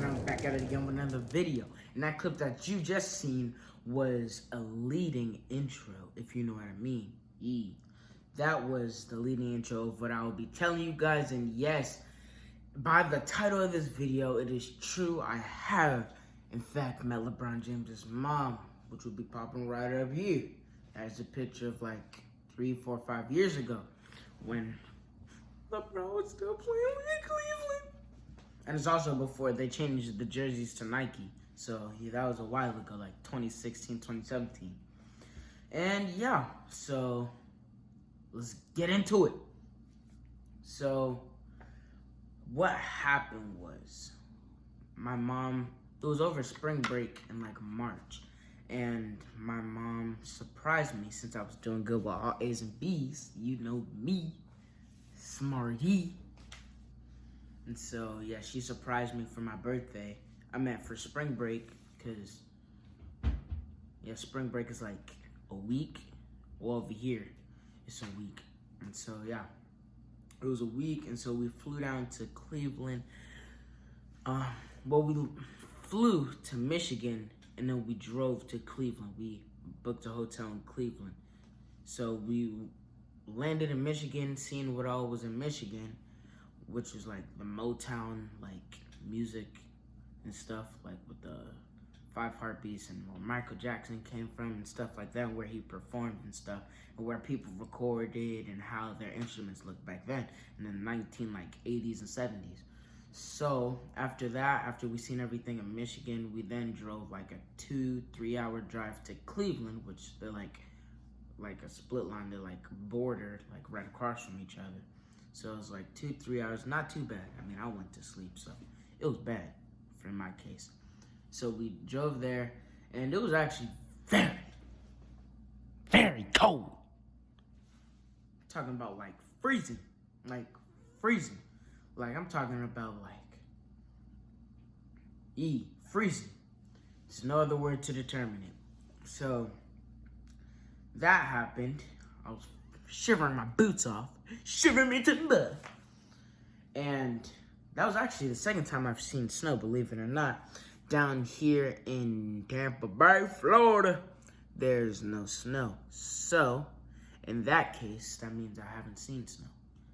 and I'm back at it again with another video. And that clip that you just seen was a leading intro, if you know what I mean. That was the leading intro of what I will be telling you guys. And yes, by the title of this video, it is true. I have, in fact, met LeBron James's mom, which will be popping right up here. That's a picture of like 3, 4, 5 years ago when LeBron was still playing in Cleveland. And it's also before they changed the jerseys to Nike. So yeah, that was a while ago, like 2016, 2017. And yeah, so let's get into it. So what happened was my mom, it was over spring break in like March. And my mom surprised me since I was doing good with all A's and B's. You know me, smarty. And so, yeah, she surprised me for my birthday. I meant for spring break, because, yeah, spring break is like a week. Well, over here, it's a week. And so, yeah, it was a week, and so we flew down to Cleveland. Well, we flew to Michigan, and then we drove to Cleveland. We booked a hotel in Cleveland. So we landed in Michigan, seeing what all was in Michigan, which was like the Motown, like music and stuff, like with the 5 Heartbeats and where Michael Jackson came from and stuff like that, where he performed and stuff, and where people recorded and how their instruments looked back then in the 80s and 70s. So after that, after we seen everything in Michigan, we then drove like a 2-3 hour drive to Cleveland, which they're like a split line. They're like bordered, like right across from each other. So it was like 2-3 hours, not too bad. I mean, I went to sleep, so it was bad for my case. So we drove there, and it was actually very, very cold. Talking about like freezing. Like I'm talking about like, freezing. There's no other word to determine it. So that happened. I was shivering my boots off, shivering me to the bone. And that was actually the second time I've seen snow, believe it or not. Down here in Tampa Bay, Florida, there's no snow. So, in that case, that means I haven't seen snow.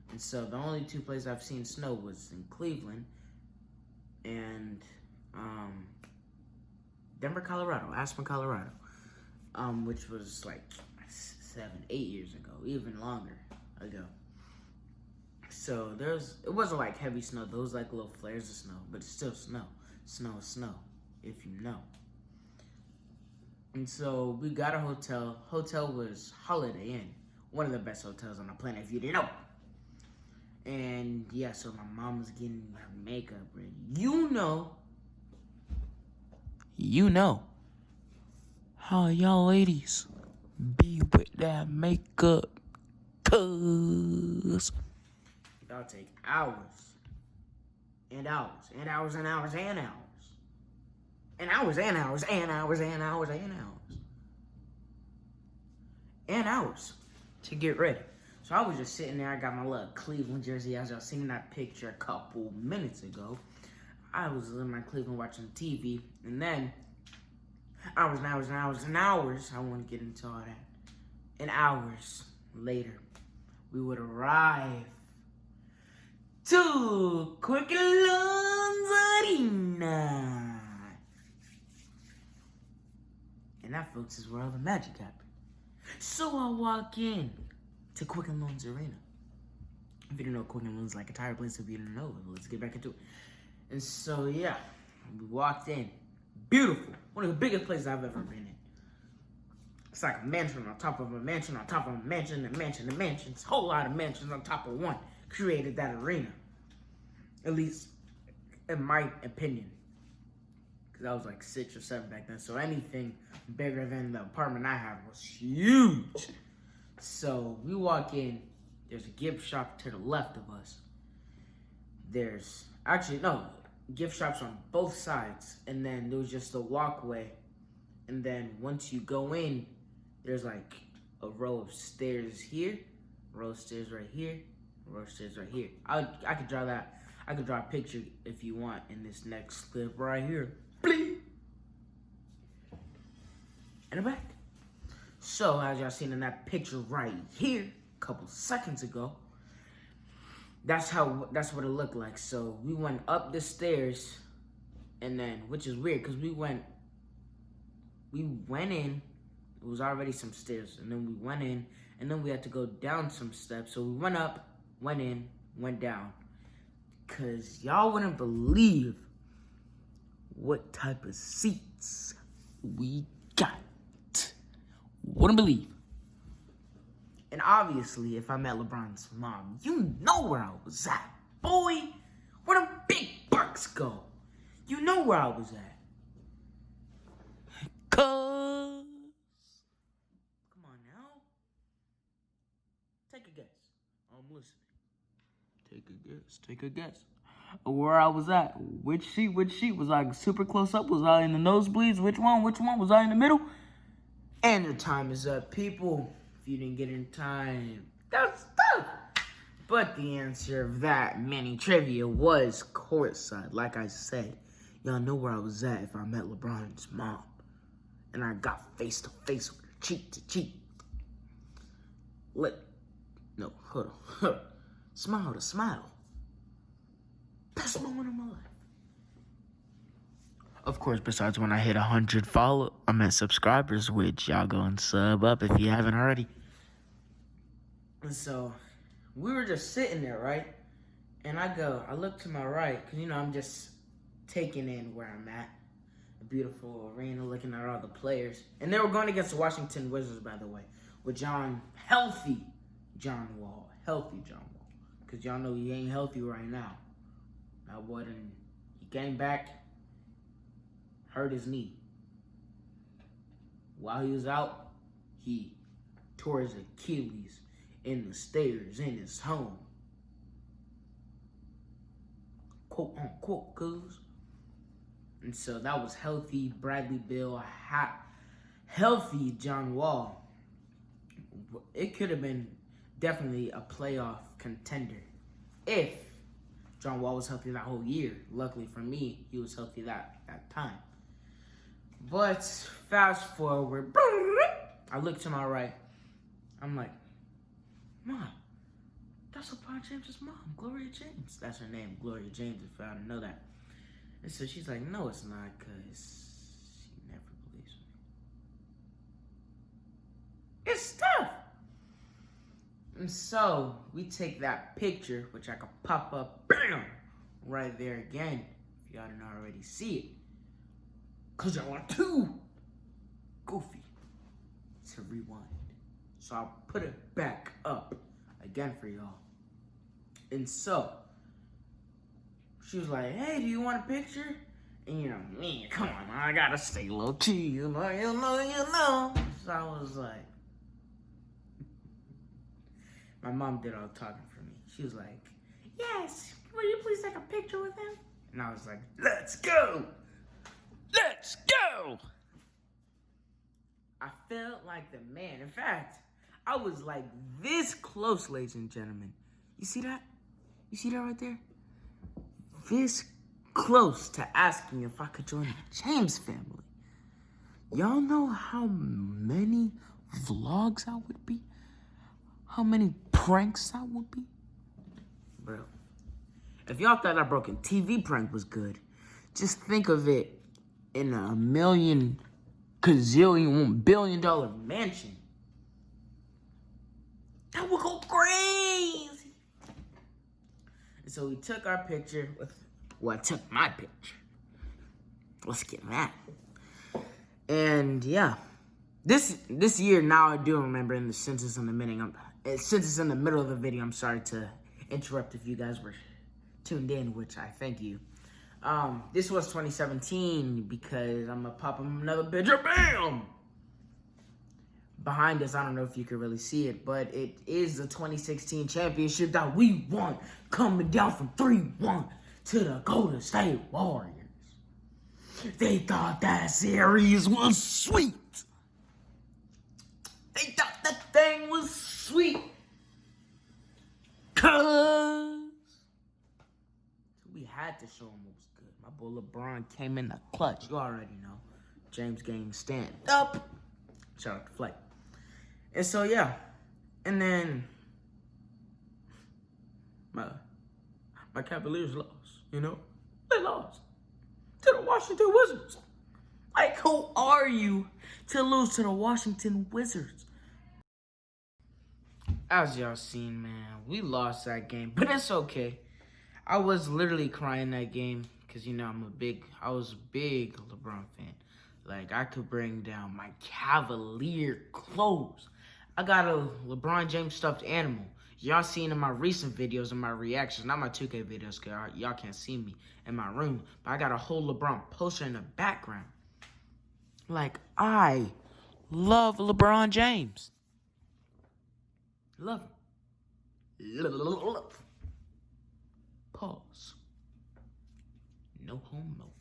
And so the only 2 places I've seen snow was in Cleveland and Denver, Colorado, Aspen, Colorado, which was like 7, 8 years ago, even longer ago. So it wasn't like heavy snow. There was like little flares of snow, but it's still snow. Snow is snow, if you know. And so we got a hotel. Hotel was Holiday Inn, one of the best hotels on the planet, if you didn't know. And yeah, so my mom was getting her makeup ready. You know how y'all ladies be with that makeup, cause y'all take hours and hours and hours and hours and hours and hours and hours and hours and hours and hours and hours to get ready. So I was just sitting there. I got my little Cleveland jersey, as y'all seen that picture a couple minutes ago. I was in my Cleveland watching TV, and then hours and hours and hours and hours, I won't get into all that, and hours later, we would arrive to Quicken Loans Arena. And that, folks, is where all the magic happened. So I walk in to Quicken Loans Arena. If you didn't know, Quicken Loans is like a tire place. If you didn't know, let's get back into it. And so, yeah, we walked in. Beautiful. One of the biggest places I've ever been in. It's like a mansion on top of a mansion on top of a mansion and mansion and mansion. It's a whole lot of mansions on top of one. Created that arena. At least, in my opinion. Because I was like 6 or 7 back then. So anything bigger than the apartment I had was huge. So we walk in. There's a gift shop to the left of us. There's actually, no, gift shops on both sides. And then there was just a walkway. And then once you go in, there's like a row of stairs here, a row of stairs right here, a row of stairs right here. I could draw that. I could draw a picture if you want in this next clip right here. Bling! And I'm back. So, as y'all seen in that picture right here, a couple seconds ago, that's what it looked like. So, we went up the stairs, and then, which is weird, because we went in, it was already some stairs, and then we went in, and then we had to go down some steps. So, we went up, went in, went down, because y'all wouldn't believe what type of seats we got. Wouldn't believe. And obviously, if I met LeBron's mom, you know where I was at. Boy, where them big bucks go? You know where I was at. Cuz. Come on now. Take a guess. I'm listening. Take a guess. Where I was at. Which seat? Was I super close up? Was I in the nosebleeds? Which one? Was I in the middle? And your time is up, people. If you didn't get in time, that's tough. But the answer of that mini trivia was courtside. Like I said, y'all know where I was at if I met LeBron's mom. And I got face to face with her, cheek to cheek. No, hold on. Smile to smile. Best moment of my life. Of course, besides when I hit 100 subscribers, which y'all go and sub up if you haven't already. And so, we were just sitting there, right? And I look to my right, because, I'm just taking in where I'm at. A beautiful arena, looking at all the players. And they were going against the Washington Wizards, by the way, with healthy John Wall. Because y'all know he ain't healthy right now. He came back, hurt his knee. While he was out, he tore his Achilles in the stairs in his home. Quote unquote, cuz. And so that was healthy Bradley Beal, healthy John Wall. It could have been definitely a playoff contender if John Wall was healthy that whole year. Luckily for me, he was healthy that time. But fast forward, I look to my right. I'm like, Mom, that's LeBron James' mom, Gloria James. That's her name, Gloria James, if I didn't know that. And so she's like, no, it's not, because she never believes me. It's tough. And so we take that picture, which I could pop up, bam, right there again, if y'all didn't already see it. Because y'all are too goofy to rewind. So I'll put it back up again for y'all. And so she was like, hey, do you want a picture? And me, come on, I gotta stay low key, you know. So I was like, my mom did all the talking for me. She was like, yes, will you please take a picture with him? And I was like, let's go. Let's go. I felt like the man. In fact, I was like this close, ladies and gentlemen. You see that? You see that right there? This close to asking if I could join the James family. Y'all know how many vlogs I would be? How many pranks I would be? Bro, if y'all thought that broken TV prank was good, just think of it in a $1 billion mansion. That would go crazy. And so we took our picture I took my picture. Let's get that. And yeah, this year now I do remember since it's in the middle of the video, I'm sorry to interrupt if you guys were tuned in, which I thank you. This was 2017 because I'm gonna pop another picture. Bam! Behind us, I don't know if you can really see it, but it is the 2016 championship that we won, coming down from 3-1 to the Golden State Warriors. They thought that series was sweet. They thought that thing was sweet. 'Cause had to show him what was good. My boy LeBron came in the clutch. You already know. James Gang stand up. Shout out to Flake. And so, yeah. And then my Cavaliers lost, you know? They lost to the Washington Wizards. Like, who are you to lose to the Washington Wizards? As y'all seen, man, we lost that game, but it's okay. I was literally crying that game because, you know, I was a big LeBron fan. Like, I could bring down my Cavalier clothes. I got a LeBron James stuffed animal. Y'all seen in my recent videos and my reactions, not my 2K videos, because y'all can't see me in my room, but I got a whole LeBron poster in the background. Like, I love LeBron James. Love him. Love. Pause. No homo.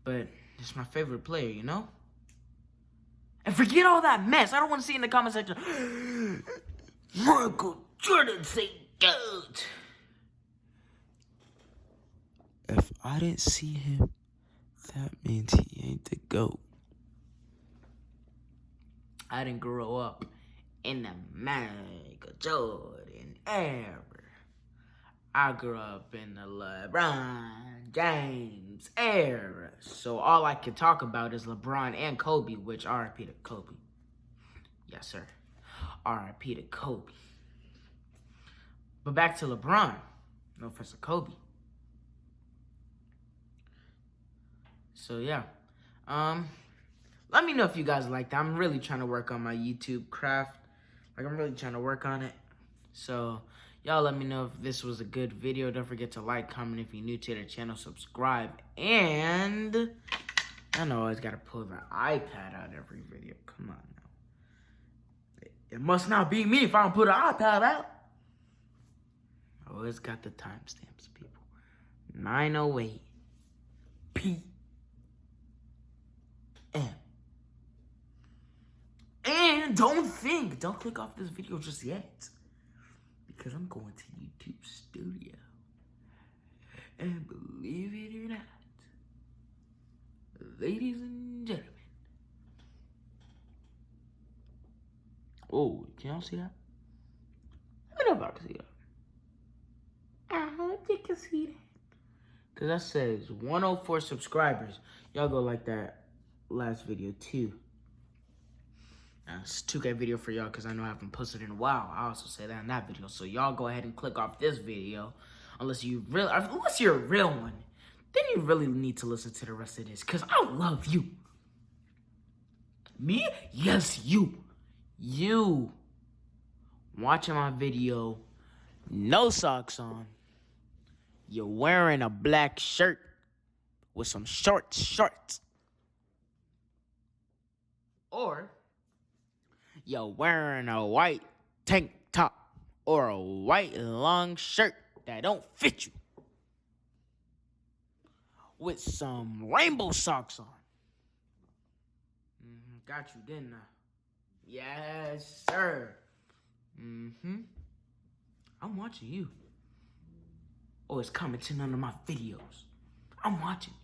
But it's my favorite player, you know? And forget all that mess. I don't want to see in the comment section, Michael Jordan say GOAT. If I didn't see him, that means he ain't the GOAT. I didn't grow up in the Michael Jordan era. I grew up in the LeBron James era. So all I can talk about is LeBron and Kobe, which RIP to Kobe. Yes, sir. RIP to Kobe. But back to LeBron. No offense to Kobe. So, yeah. Let me know if you guys like that. I'm really trying to work on my YouTube craft. Like, I'm really trying to work on it. So, y'all let me know if this was a good video. Don't forget to like, comment if you're new to the channel, subscribe. And I know I always got to pull the iPad out every video. Come on now. It must not be me if I don't put an iPad out. I always got the timestamps, people. 9:08 p.m. And don't click off this video just yet. Because I'm going to YouTube Studio. And believe it or not, ladies and gentlemen. Oh, can y'all see that? I don't know if I can see that. I hope you can see that. Because that says 104 subscribers. Y'all go like that last video too. It's a 2K video for y'all because I know I haven't posted in a while. I also say that in that video. So y'all go ahead and click off this video. Unless you're a real one. Then you really need to listen to the rest of this. Because I love you. Me? Yes, you. You. Watching my video. No socks on. You're wearing a black shirt. With some shorts. Or you're wearing a white tank top or a white long shirt that don't fit you with some rainbow socks on. Got you, didn't I? Yes, sir. I'm watching you. Always commenting under my videos. I'm watching you.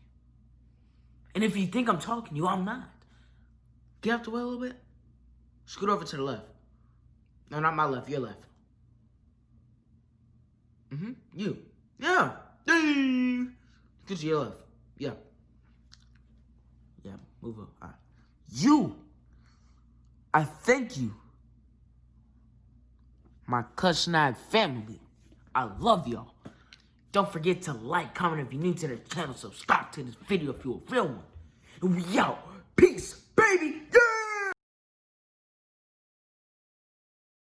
And if you think I'm talking to you, I'm not. Get out the way a little bit. Scoot over to the left. No, not my left, your left. You. Yeah. Scoot to your left. Yeah. Yeah, move up. All right. You. I thank you. My Kushnag family. I love y'all. Don't forget to like, comment if you're new to the channel. Subscribe to this video if you're a real one. And we out. Peace.